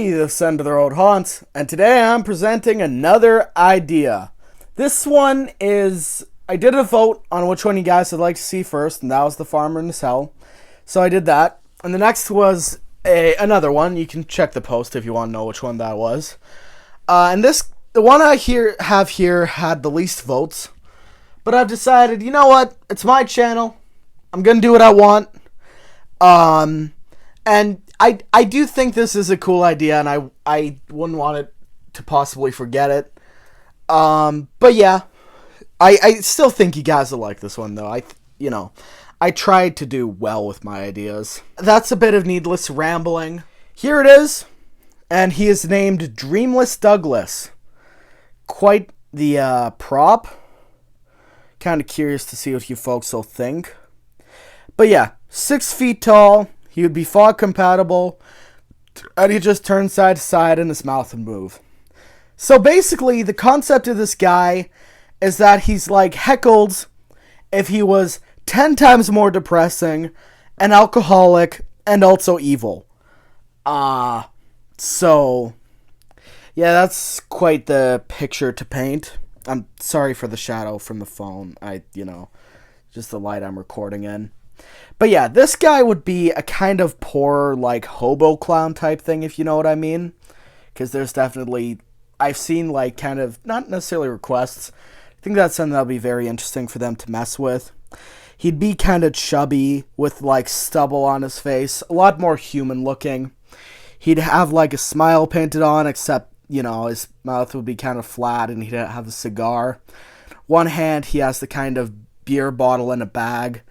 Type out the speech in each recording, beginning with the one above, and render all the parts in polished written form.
everybody, this end of the road haunts, and today I'm presenting another idea. This one is, I did a vote on which one you guys would like to see first, and that was The Farmer in His Hell. So I did that, and the next was another one. You can check the post if you want to know which one that was. And the one I have here had the least votes, but I've decided, you know what, it's my channel, I'm gonna do what I want. And I do think this is a cool idea, and I wouldn't want it to possibly forget it. But yeah, I still think you guys will like this one, though. I tried to do well with my ideas. That's a bit of needless rambling. Here it is, and he is named Dreamless Douglas. Quite the prop. Kind of curious to see what you folks will think. But yeah, 6 feet tall. He would be fog compatible, and he just turns side to side and his mouth would move. So basically, the concept of this guy is that he's like Heckles if he was 10 times more depressing, an alcoholic, and also evil. So, yeah, that's quite the picture to paint. I'm sorry for the shadow from the phone. Just the light I'm recording in. But yeah, this guy would be a kind of poor, like, hobo clown type thing, if you know what I mean. Because there's definitely, I've seen, like, kind of, not necessarily requests. I think that's something that'll be very interesting for them to mess with. He'd be kind of chubby with, like, stubble on his face. A lot more human looking. He'd have, like, a smile painted on, except, his mouth would be kind of flat and he'd have a cigar. One hand, he has the kind of beer bottle in a bag,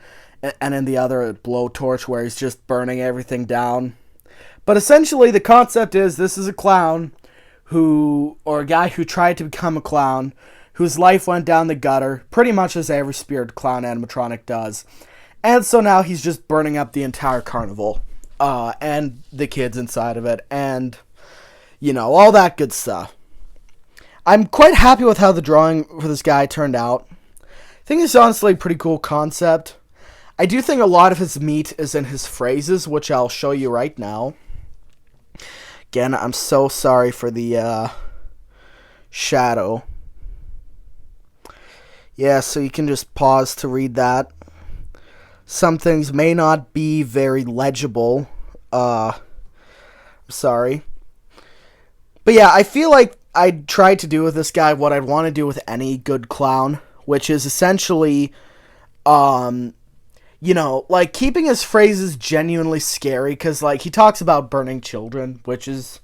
and in the other, a blowtorch where he's just burning everything down. But essentially, the concept is this is a clown or a guy who tried to become a clown, whose life went down the gutter, pretty much as every spirit clown animatronic does. And so now he's just burning up the entire carnival, and the kids inside of it, and, all that good stuff. I'm quite happy with how the drawing for this guy turned out. I think it's honestly a pretty cool concept. I do think a lot of his meat is in his phrases, which I'll show you right now. Again, I'm so sorry for the shadow. Yeah, so you can just pause to read that. Some things may not be very legible. I'm sorry. But yeah, I feel like I tried to do with this guy what I'd want to do with any good clown, which is essentially, like, keeping his phrases genuinely scary, because, like, he talks about burning children, which is,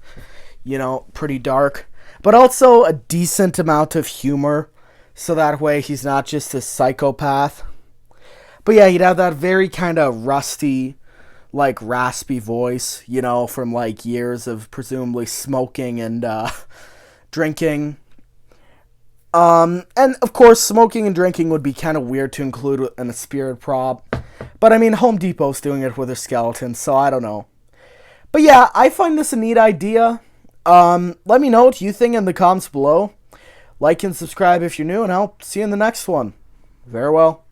pretty dark, but also a decent amount of humor, so that way he's not just a psychopath. But yeah, he'd have that very kind of rusty, like, raspy voice, from, like, years of presumably smoking and, drinking. And, of course, smoking and drinking would be kind of weird to include in a spirit prop. But, I mean, Home Depot's doing it with their skeletons, so I don't know. But, yeah, I find this a neat idea. Let me know what you think in the comments below. Like and subscribe if you're new, and I'll see you in the next one. Very well.